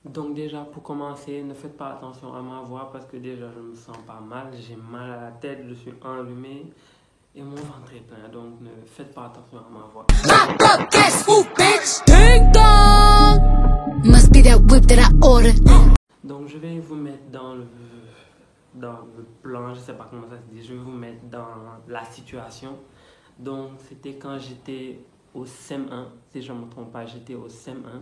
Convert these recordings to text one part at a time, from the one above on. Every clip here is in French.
Donc déjà, pour commencer, ne faites pas attention à ma voix parce que déjà, je me sens pas mal, j'ai mal à la tête, je suis enrhumé et mon ventre est plein. Donc ne faites pas attention à ma voix. Pop up, guess who, bitch? Ding dong. Must be that whip that I ordered. Donc je vais vous mettre dans le plan, je sais pas comment ça se dit, je vais vous mettre dans la situation. Donc c'était quand j'étais au CM1, si je ne me trompe pas, j'étais au CM1.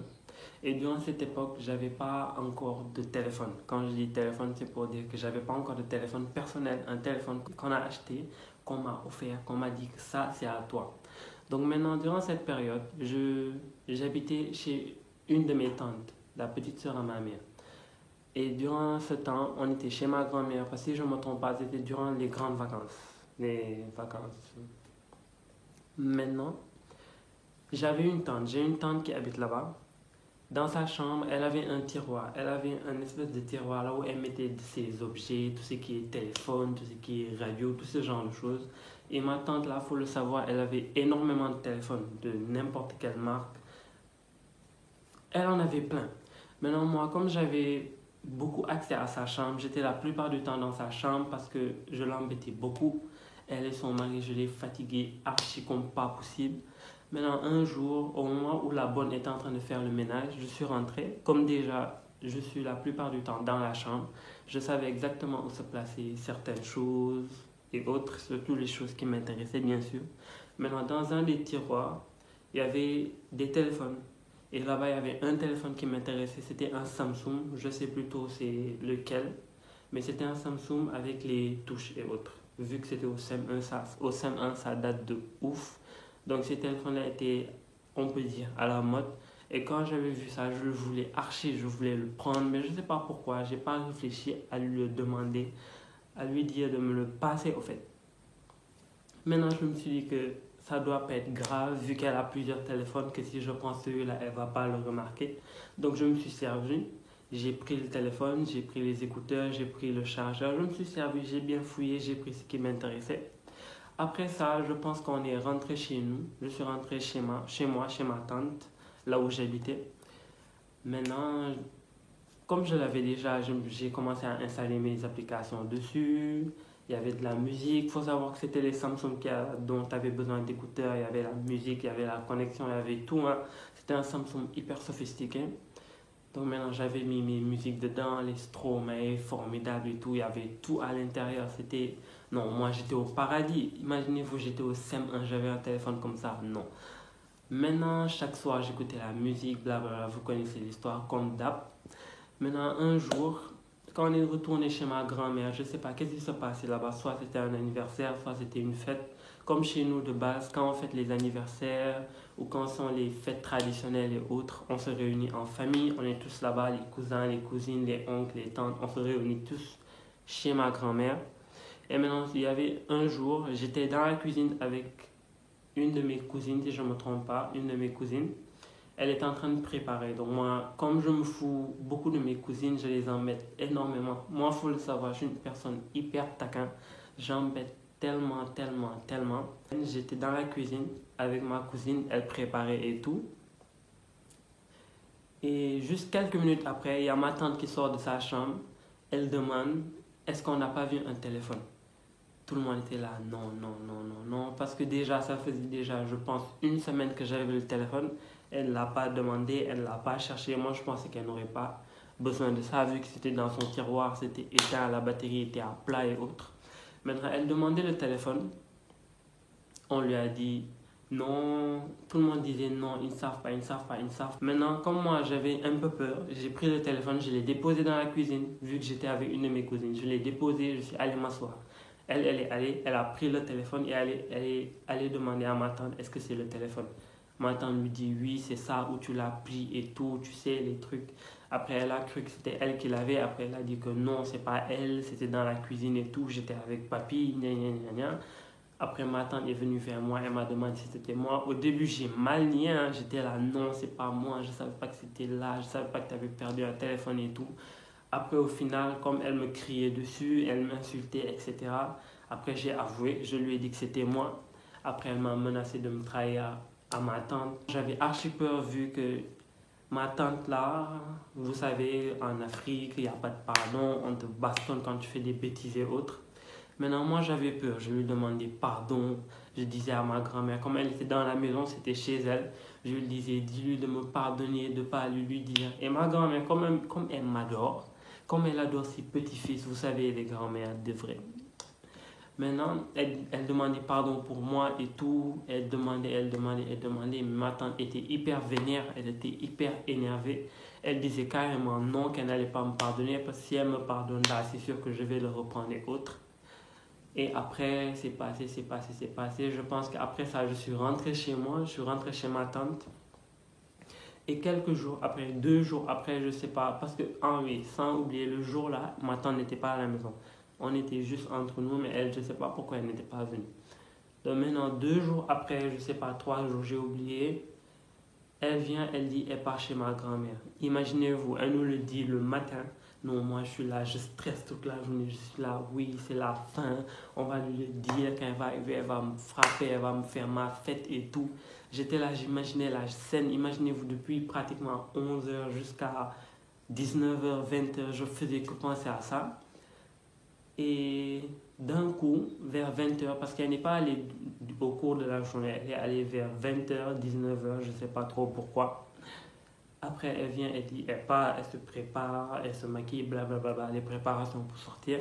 Et durant cette époque, j'avais pas encore de téléphone. Quand je dis téléphone, c'est pour dire que j'avais pas encore de téléphone personnel, un téléphone qu'on a acheté, qu'on m'a offert, qu'on m'a dit que ça, c'est à toi. Donc maintenant, durant cette période, j'habitais chez une de mes tantes, la petite sœur à ma mère. Et durant ce temps, on était chez ma grand-mère, parce que si je ne me trompe pas, c'était durant les grandes vacances. Les vacances. Maintenant, j'ai une tante qui habite là-bas. Dans sa chambre, elle avait un tiroir. Elle avait un espèce de tiroir là où elle mettait ses objets, tout ce qui est téléphone, tout ce qui est radio, tout ce genre de choses. Et ma tante là, faut le savoir, elle avait énormément de téléphones de n'importe quelle marque. Elle en avait plein. Maintenant, moi, comme j'avais beaucoup accès à sa chambre, j'étais la plupart du temps dans sa chambre parce que je l'embêtais beaucoup. Elle et son mari, je les fatiguais archi comme pas possible. Maintenant, un jour, au moment où la bonne était en train de faire le ménage, je suis rentré. Comme déjà, je suis la plupart du temps dans la chambre, je savais exactement où se placer certaines choses et autres, surtout les choses qui m'intéressaient, bien sûr. Maintenant, dans un des tiroirs, il y avait des téléphones. Et là-bas, il y avait un téléphone qui m'intéressait, c'était un Samsung, je sais plutôt c'est lequel, mais c'était un Samsung avec les touches et autres. Vu que c'était au CM1, ça date de ouf. Donc ces téléphones-là étaient, on peut dire, à la mode. Et quand j'avais vu ça, je voulais archi, je voulais le prendre, mais je ne sais pas pourquoi, j'ai pas réfléchi à lui le demander, à lui dire de me le passer au fait. Maintenant, je me suis dit que ça doit pas être grave vu qu'elle a plusieurs téléphones, que si je prends celui-là, elle va pas le remarquer. Donc je me suis servi, j'ai pris le téléphone, j'ai pris les écouteurs, j'ai pris le chargeur, je me suis servi, j'ai bien fouillé, j'ai pris ce qui m'intéressait. Après ça, je pense qu'on est rentré chez nous. Je suis rentré chez ma tante, là où j'habitais. Maintenant, comme je l'avais déjà, j'ai commencé à installer mes applications dessus. Il y avait de la musique. Il faut savoir que c'était les Samsung dont tu avais besoin d'écouteurs. Il y avait la musique, il y avait la connexion, il y avait tout, hein. C'était un Samsung hyper sophistiqué. Donc maintenant, j'avais mis mes musiques dedans, les Stromae, formidables et tout. Il y avait tout à l'intérieur. C'était... Non, moi j'étais au paradis. Imaginez-vous, j'étais au CM1, j'avais un téléphone comme ça. Non. Maintenant, chaque soir, j'écoutais la musique, blablabla. Vous connaissez l'histoire, comme d'hab. Maintenant, un jour, quand on est retourné chez ma grand-mère, je ne sais pas qu'est-ce qui se passait là-bas. Soit c'était un anniversaire, soit c'était une fête. Comme chez nous de base, quand on fête les anniversaires ou quand sont les fêtes traditionnelles et autres, on se réunit en famille. On est tous là-bas, les cousins, les cousines, les oncles, les tantes. On se réunit tous chez ma grand-mère. Et maintenant, il y avait un jour, j'étais dans la cuisine avec une de mes cousines, si je ne me trompe pas, une de mes cousines. Elle était en train de préparer. Donc moi, comme je me fous beaucoup de mes cousines, je les embête énormément. Moi, il faut le savoir, je suis une personne hyper taquin. J'embête tellement, tellement, tellement. J'étais dans la cuisine avec ma cousine, elle préparait et tout. Et juste quelques minutes après, il y a ma tante qui sort de sa chambre. Elle demande, est-ce qu'on n'a pas vu un téléphone? Tout le monde était là, non, non, non, non, non, parce que déjà, ça faisait déjà, je pense, une semaine que j'avais le téléphone. Elle ne l'a pas demandé, elle ne l'a pas cherché. Moi, je pensais qu'elle n'aurait pas besoin de ça, vu que c'était dans son tiroir, c'était éteint, la batterie était à plat et autres. Maintenant, elle demandait le téléphone. On lui a dit non. Tout le monde disait non, ils ne savent pas, ils ne savent pas, ils ne savent pas. Maintenant, comme moi, j'avais un peu peur, j'ai pris le téléphone, je l'ai déposé dans la cuisine, vu que j'étais avec une de mes cousines. Je l'ai déposé, je suis allé m'asseoir. Elle est allée, elle a pris le téléphone et elle est allée demander à ma tante est-ce que c'est le téléphone. Ma tante lui dit oui, c'est ça, où tu l'as pris et tout, tu sais, les trucs. Après, elle a cru que c'était elle qui l'avait. Après, elle a dit que non, c'est pas elle, c'était dans la cuisine et tout. J'étais avec papy, gna gna gna gna. Après, ma tante est venue vers moi, elle m'a demandé si c'était moi. Au début, j'ai mal nié, hein. J'étais là, non, c'est pas moi, je savais pas que c'était là, je savais pas que tu avais perdu un téléphone et tout. Après, au final, comme elle me criait dessus, elle m'insultait, etc. Après, j'ai avoué, je lui ai dit que c'était moi. Après, elle m'a menacé de me trahir à ma tante. J'avais archi peur vu que Ma tante là, vous savez, en Afrique, il n'y a pas de pardon, on te bastonne quand tu fais des bêtises et autres. Maintenant, moi j'avais peur, je lui demandais pardon. Je disais à ma grand-mère, comme elle était dans la maison, c'était chez elle, je lui disais, dis-lui de me pardonner, de ne pas lui dire. Et ma grand-mère, comme elle m'adore, comme elle adore ses petits-fils, vous savez, les grand-mères de vrai. Maintenant, elle demandait pardon pour moi et tout. Elle demandait. Mais ma tante était hyper vénère, elle était hyper énervée. Elle disait carrément non, qu'elle n'allait pas me pardonner parce que si elle me pardonne là, c'est sûr que je vais le reprendre et autres. Et après, c'est passé. Je pense qu'après ça, je suis rentré chez moi, je suis rentré chez ma tante. Et quelques jours après, 2 jours après, je sais pas, parce que, oui, sans oublier, le jour là, ma tante n'était pas à la maison. On était juste entre nous, mais elle, je sais pas pourquoi elle n'était pas venue. Donc maintenant, 2 jours après, je sais pas, 3 jours, j'ai oublié. Elle vient, elle dit, elle part chez ma grand-mère. Imaginez-vous, elle nous le dit le matin. Non, moi je suis là, je stresse toute la journée, je suis là, oui, c'est la fin. On va lui dire quand elle va arriver, elle va me frapper, elle va me faire ma fête et tout. J'étais là, j'imaginais la scène. Imaginez-vous, depuis pratiquement 11h jusqu'à 19h, 20h, je faisais que penser à ça. Et d'un coup, vers 20h, parce qu'elle n'est pas allée au cours de la journée, elle est allée vers 20h, 19h, je ne sais pas trop pourquoi. Après, elle vient, elle dit, elle part, elle se prépare, elle se maquille, blablabla, les préparations pour sortir.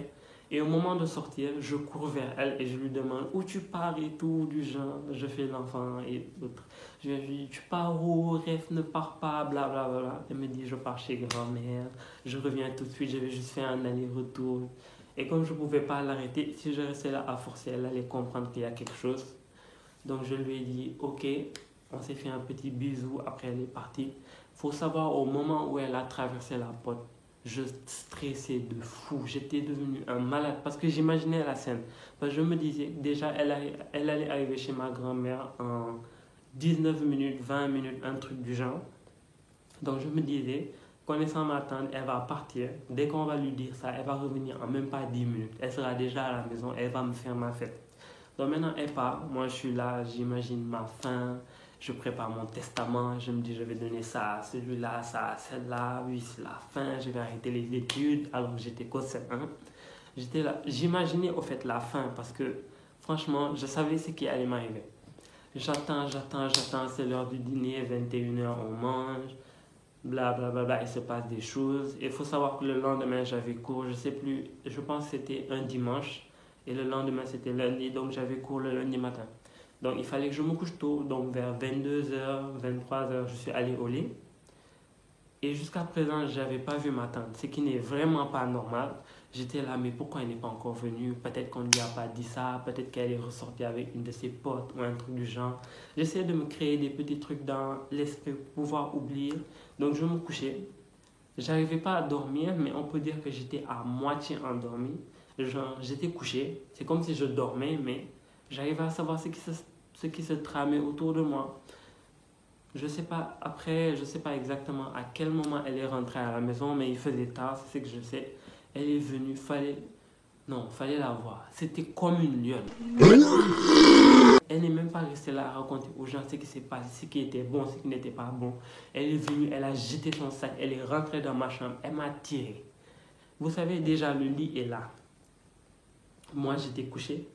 Et au moment de sortir, je cours vers elle et je lui demande où tu pars et tout, du genre, je fais l'enfant et autres. Je lui dis, tu pars où, rêve, ne pars pas, blablabla. Elle me dit, je pars chez grand-mère, je reviens tout de suite, je vais juste faire un aller-retour. Et comme je ne pouvais pas l'arrêter, si je restais là à forcer, elle allait comprendre qu'il y a quelque chose. Donc je lui ai dit, ok, on s'est fait un petit bisou, après elle est partie. Il faut savoir, au moment où elle a traversé la porte, je stressais de fou. J'étais devenu un malade parce que j'imaginais la scène. Parce que je me disais, déjà, elle allait arriver chez ma grand-mère en 19 minutes, 20 minutes, un truc du genre. Donc je me disais, connaissant ma tante, elle va partir. Dès qu'on va lui dire ça, elle va revenir en même pas 10 minutes. Elle sera déjà à la maison, elle va me faire ma fête. Donc maintenant, elle part. Moi, je suis là, j'imagine ma fin. Je prépare mon testament. Je me dis, je vais donner ça à celui-là, ça à celle-là. Oui, c'est la fin. Je vais arrêter les études. Alors que j'étais qu'au CM1. J'étais là. J'imaginais au fait la fin parce que franchement, je savais ce qui allait m'arriver. J'attends. C'est l'heure du dîner. 21h, on mange. Blablabla, il se passe des choses. Il faut savoir que le lendemain, j'avais cours. Je sais plus. Je pense que c'était un dimanche. Et le lendemain, c'était lundi, donc j'avais cours le lundi matin. Donc il fallait que je me couche tôt, donc vers 22h, 23h, je suis allé au lit. Et jusqu'à présent, je n'avais pas vu ma tante, ce qui n'est vraiment pas normal. J'étais là, mais pourquoi elle n'est pas encore venue? Peut-être qu'on ne lui a pas dit ça, peut-être qu'elle est ressortie avec une de ses potes ou un truc du genre. J'essayais de me créer des petits trucs dans l'esprit pour pouvoir oublier. Donc je me couchais. J'arrivais pas à dormir, mais on peut dire que j'étais à moitié endormi. Genre, j'étais couché, c'est comme si je dormais, mais j'arrivais à savoir ce qui se tramait autour de moi. Je sais pas, après, je sais pas exactement à quel moment elle est rentrée à la maison, mais il faisait tard, c'est ce que je sais. Elle est venue, fallait la voir. C'était comme une lionne. Elle n'est même pas restée là à raconter aux gens ce qui s'est passé, ce qui était bon, ce qui n'était pas bon. Elle est venue, elle a jeté son sac, elle est rentrée dans ma chambre, elle m'a tiré. Vous savez, déjà, le lit est là. Moi, j'étais couché.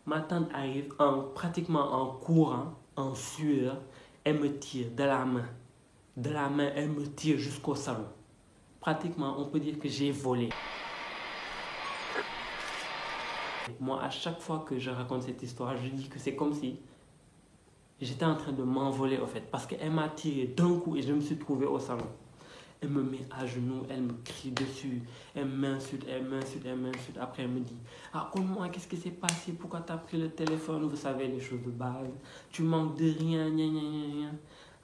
Ma tante arrive pratiquement en courant, en sueur. Elle me tire de la main. De la main, elle me tire jusqu'au salon. Pratiquement, on peut dire que j'ai volé. Moi, à chaque fois que je raconte cette histoire, je dis que c'est comme si j'étais en train de m'envoler, au fait. Parce qu'elle m'a tiré d'un coup et je me suis trouvé au salon. Elle me met à genoux, elle me crie dessus, elle m'insulte. Après, elle me dit, raconte-moi, qu'est-ce qui s'est passé? Pourquoi tu as pris le téléphone? Vous savez, les choses de base. Tu manques de rien, gna gna gna gna.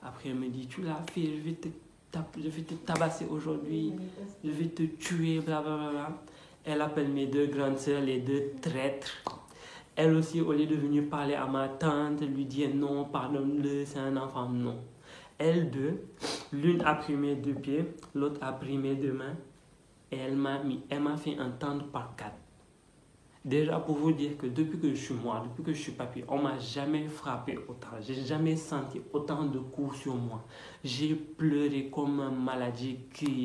Après, elle me dit, tu l'as fait, je vais te tabasser aujourd'hui, je vais te tuer, blablabla. Elle appelle mes 2 grandes sœurs, les 2 traîtres. Elle aussi, au lieu de venir parler à ma tante, lui dit non, pardonne-le, c'est un enfant, non. Elles deux, l'une a pris mes 2 pieds, l'autre a pris mes 2 mains et elle m'a fait entendre par 4. Déjà, pour vous dire que depuis que je suis moi, depuis que je suis papy, on m'a jamais frappé autant. J'ai jamais senti autant de coups sur moi. J'ai pleuré comme un maladie,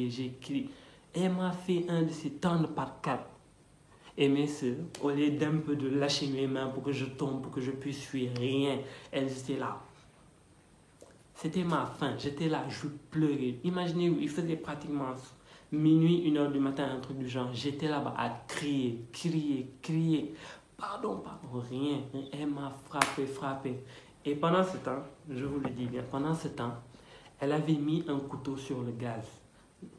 j'ai crié. Elle m'a fait un de ces temps de par quatre. Et mes soeurs, au lieu d'un peu de lâcher mes mains pour que je tombe, pour que je puisse fuir, rien, elles étaient là. C'était ma fin, j'étais là, je pleurais. Imaginez, il faisait pratiquement minuit, 1h du matin, un truc du genre. J'étais là-bas à crier. Pardon, rien. Elle m'a frappé. Et pendant ce temps, je vous le dis bien, pendant ce temps, elle avait mis un couteau sur le gaz.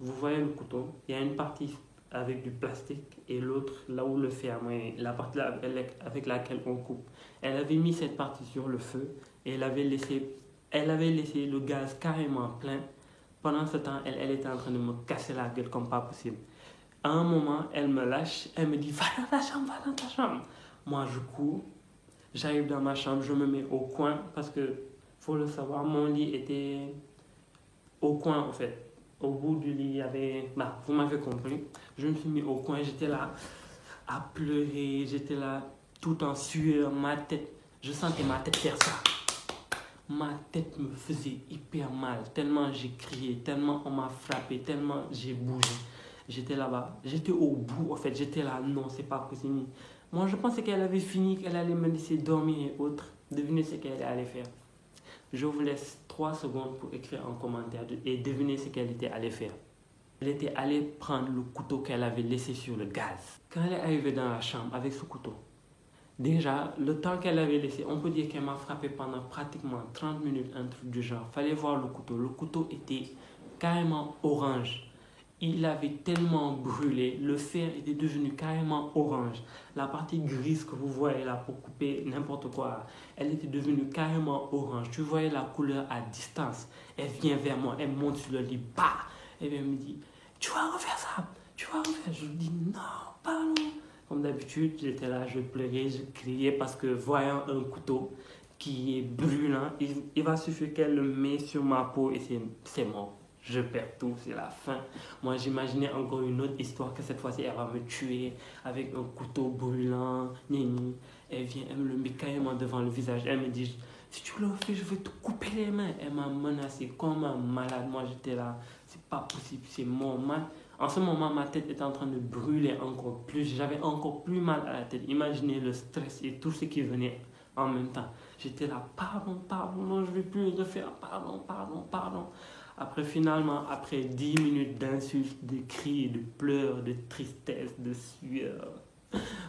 Vous voyez le couteau, il y a une partie avec du plastique et l'autre là où le fer, la partie avec laquelle on coupe. Elle avait mis cette partie sur le feu et elle avait laissé le gaz carrément plein. Pendant ce temps, elle était en train de me casser la gueule comme pas possible. À un moment, elle me lâche, elle me dit va dans ta chambre. Moi, je cours, j'arrive dans ma chambre, je me mets au coin parce que, faut le savoir, mon lit était au coin en fait. Au bout du lit, il y avait. Bah, vous m'avez compris. Je me suis mis au coin, j'étais là à pleurer, j'étais là tout en sueur, ma tête. Je sentais ma tête faire ça. Ma tête me faisait hyper mal, tellement j'ai crié, tellement on m'a frappé, tellement j'ai bougé. J'étais là-bas, j'étais au bout en fait, j'étais là, non, c'est pas possible. Moi, je pensais qu'elle avait fini, qu'elle allait me laisser dormir et autres. Devinez ce qu'elle allait faire. Je vous laisse 3 secondes pour écrire en commentaire et devinez ce qu'elle était allée faire. Elle était allée prendre le couteau qu'elle avait laissé sur le gaz. Quand elle est arrivée dans la chambre avec ce couteau, déjà, le temps qu'elle avait laissé, on peut dire qu'elle m'a frappé pendant pratiquement 30 minutes, un truc du genre. Fallait voir le couteau. Le couteau était carrément orange. Il avait tellement brûlé, le fer était devenu carrément orange. La partie grise que vous voyez là pour couper n'importe quoi, elle était devenue carrément orange. Tu voyais la couleur à distance. Elle vient vers moi, elle monte sur le lit, bah! Et elle me dit, tu vas refaire ça, tu vas refaire. Je lui dis, non, pardon. Comme d'habitude, j'étais là, je pleurais, je criais parce que voyant un couteau qui est brûlant, il va suffire qu'elle le met sur ma peau et c'est mort. Je perds tout, c'est la fin. Moi, j'imaginais encore une autre histoire que cette fois-ci, elle va me tuer avec un couteau brûlant. Elle vient, elle me le met carrément devant le visage. Elle me dit, si tu le fais, je vais te couper les mains. Elle m'a menacé comme un malade. Moi, j'étais là, c'est pas possible, c'est mort. En ce moment, ma tête était en train de brûler encore plus. J'avais encore plus mal à la tête. Imaginez le stress et tout ce qui venait en même temps. J'étais là, pardon, non, je ne vais plus le refaire, pardon. Après, finalement, après 10 minutes d'insultes, de cris, de pleurs, de tristesse, de sueur,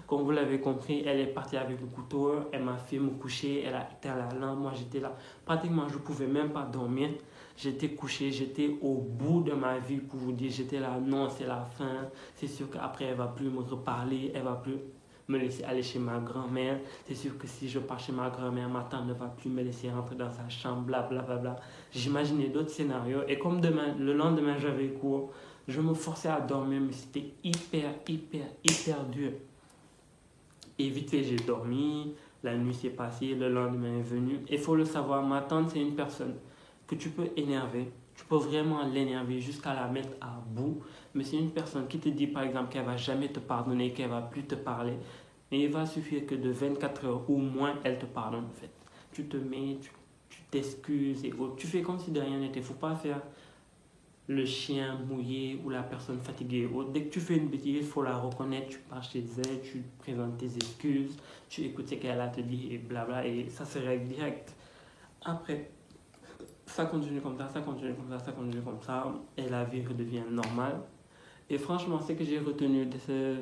comme vous l'avez compris, elle est partie avec le couteau, elle m'a fait me coucher, elle a éteint la lampe, moi j'étais là. Pratiquement, je ne pouvais même pas dormir. J'étais couché, j'étais au bout de ma vie pour vous dire, j'étais là, non, c'est la fin. C'est sûr qu'après, elle ne va plus me reparler, elle ne va plus me laisser aller chez ma grand-mère. C'est sûr que si je pars chez ma grand-mère, ma tante ne va plus me laisser rentrer dans sa chambre, blablabla. J'imaginais d'autres scénarios. Et comme le lendemain, j'avais cours, je me forçais à dormir, mais c'était hyper dur. Et vite fait, j'ai dormi, la nuit s'est passée, le lendemain est venu. Et il faut le savoir, ma tante, c'est une personne que tu peux énerver. Tu peux vraiment l'énerver jusqu'à la mettre à bout. Mais c'est une personne qui te dit par exemple qu'elle ne va jamais te pardonner, qu'elle ne va plus te parler. Mais il va suffire que de 24 heures ou moins, elle te pardonne en fait. Tu te mets, tu t'excuses et autres. Tu fais comme si de rien n'était. Il ne faut pas faire le chien mouillé ou la personne fatiguée. Dès que tu fais une bêtise, il faut la reconnaître. Tu pars chez elle, tu présentes tes excuses, tu écoutes ce qu'elle a te dit et blabla. Et ça se règle direct. Après, ça continue comme ça, et la vie redevient normale. Et franchement, ce que j'ai retenu de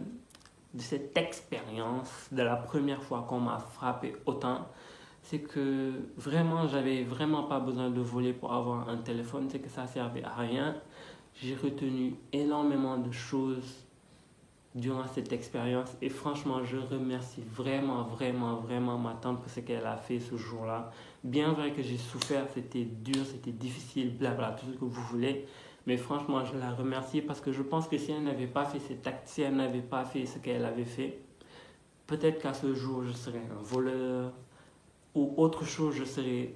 cette expérience, de la première fois qu'on m'a frappé autant, c'est que vraiment, j'avais vraiment pas besoin de voler pour avoir un téléphone, c'est que ça servait à rien. J'ai retenu énormément de choses durant cette expérience et franchement, je remercie vraiment ma tante pour ce qu'elle a fait ce jour-là. Bien vrai que j'ai souffert, c'était dur, c'était difficile, blabla, tout ce que vous voulez. Mais franchement, je la remercie parce que je pense que si elle n'avait pas fait cet acte, si elle n'avait pas fait ce qu'elle avait fait, peut-être qu'à ce jour, je serais un voleur ou autre chose, je serais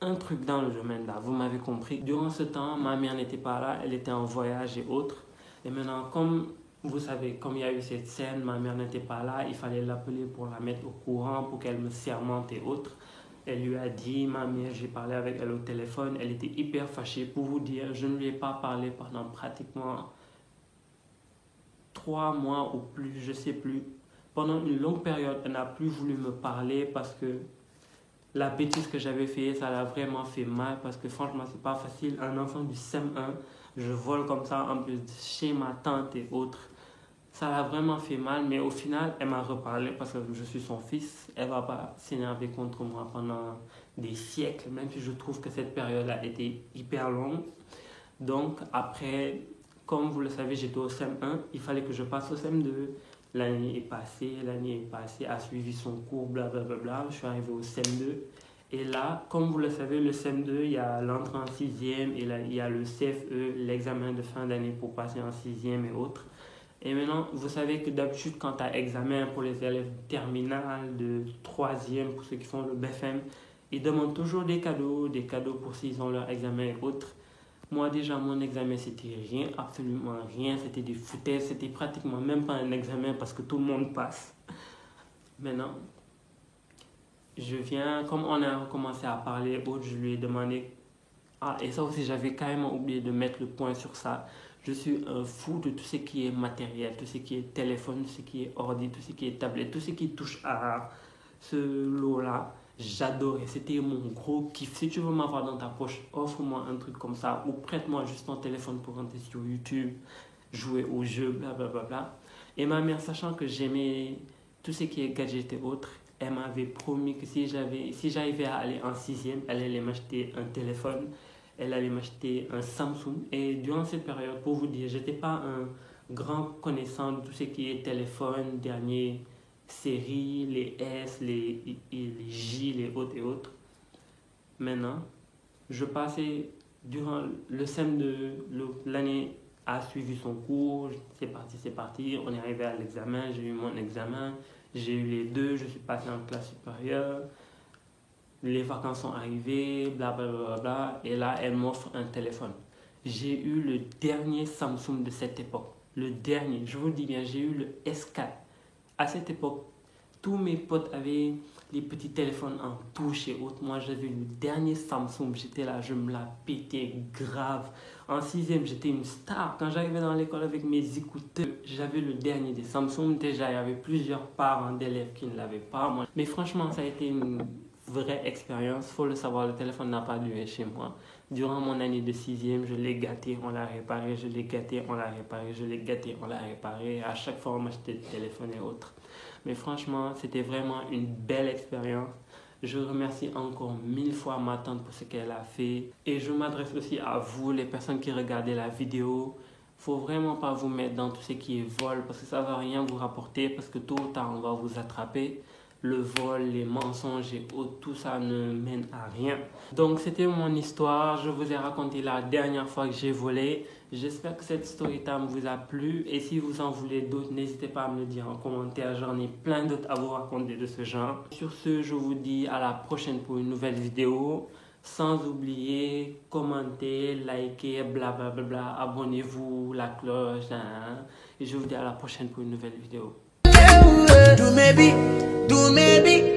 un truc dans le domaine là. Vous m'avez compris. Durant ce temps, ma mère n'était pas là, elle était en voyage et autres. Et maintenant, comme vous savez, comme il y a eu cette scène, ma mère n'était pas là, il fallait l'appeler pour la mettre au courant, pour qu'elle me sermente et autres. Elle lui a dit, ma mère, j'ai parlé avec elle au téléphone, elle était hyper fâchée. Pour vous dire, je ne lui ai pas parlé pendant pratiquement 3 mois ou plus, je ne sais plus. Pendant une longue période, elle n'a plus voulu me parler parce que la bêtise que j'avais fait, ça l'a vraiment fait mal parce que franchement, c'est pas facile. Un enfant du CM1, je vole comme ça en plus chez ma tante et autres. Ça l'a vraiment fait mal, mais au final, elle m'a reparlé parce que je suis son fils. Elle va pas s'énerver contre moi pendant des siècles, même si je trouve que cette période a été hyper longue. Donc après, comme vous le savez, j'étais au CM1, il fallait que je passe au CM2. L'année est passée, a suivi son cours, blablabla. Je suis arrivé au CM2. Et là, comme vous le savez, le CM2, il y a l'entrée en 6e et là, il y a le CFE, l'examen de fin d'année pour passer en 6e et autres. Et maintenant, vous savez que d'habitude, quand tu as examen pour les élèves terminales de 3e, pour ceux qui font le BFM, ils demandent toujours des cadeaux pour s'ils ont leur examen et autres. Moi, déjà, mon examen, c'était rien, absolument rien. C'était des foutaises, c'était pratiquement même pas un examen parce que tout le monde passe. Maintenant, je viens, comme on a commencé à parler, je lui ai demandé. Ah, et ça aussi, j'avais carrément oublié de mettre le point sur ça. Je suis un fou de tout ce qui est matériel, tout ce qui est téléphone, tout ce qui est ordi, tout ce qui est tablette, tout ce qui touche à ce lot-là. J'adorais, c'était mon gros kiff. Si tu veux m'avoir dans ta poche, offre-moi un truc comme ça ou prête-moi juste ton téléphone pour rentrer sur YouTube, jouer aux jeux, blablabla. Et ma mère, sachant que j'aimais tout ce qui est gadget et autres, elle m'avait promis que si j'arrivais à aller en 6e, elle allait m'acheter un téléphone, elle allait m'acheter un Samsung. Et durant cette période, pour vous dire, j'étais pas un grand connaissant de tout ce qui est téléphone, dernier série, les S, les J, les autres et autres. Maintenant, je passais durant le CM2, l'année a suivi son cours, c'est parti, on est arrivé à l'examen, j'ai eu mon examen, j'ai eu les 2, je suis passé en classe supérieure, les vacances sont arrivées, blablabla, et là, elle m'offre un téléphone. J'ai eu le dernier Samsung de cette époque, le dernier, je vous le dis bien, j'ai eu le S4. À cette époque, tous mes potes avaient les petits téléphones en touche et autres. Moi, j'avais le dernier Samsung. J'étais là, je me la pétais grave. En 6e, j'étais une star. Quand j'arrivais dans l'école avec mes écouteurs, j'avais le dernier des Samsung. Déjà, il y avait plusieurs parents d'élèves qui ne l'avaient pas. Moi. Mais franchement, ça a été une vraie expérience. Il faut le savoir, le téléphone n'a pas duré chez moi. Durant mon année de 6e, je l'ai gâté, on l'a réparé, je l'ai gâté, on l'a réparé, je l'ai gâté, on l'a réparé. À chaque fois, on m'achetait des téléphones et autres. Mais franchement, c'était vraiment une belle expérience. Je remercie encore 1000 fois ma tante pour ce qu'elle a fait. Et je m'adresse aussi à vous, les personnes qui regardez la vidéo. Faut vraiment pas vous mettre dans tout ce qui est vol parce que ça va rien vous rapporter parce que tôt ou tard, on va vous attraper. Le vol, les mensonges et autres, tout ça ne mène à rien. Donc c'était mon histoire, je vous ai raconté la dernière fois que j'ai volé. J'espère que cette story time vous a plu et si vous en voulez d'autres, n'hésitez pas à me le dire en commentaire. J'en ai plein d'autres à vous raconter de ce genre. Sur ce, je vous dis à la prochaine pour une nouvelle vidéo. Sans oublier, commentez, likez, blablabla, abonnez-vous, la cloche, et je vous dis à la prochaine pour une nouvelle vidéo. Do maybe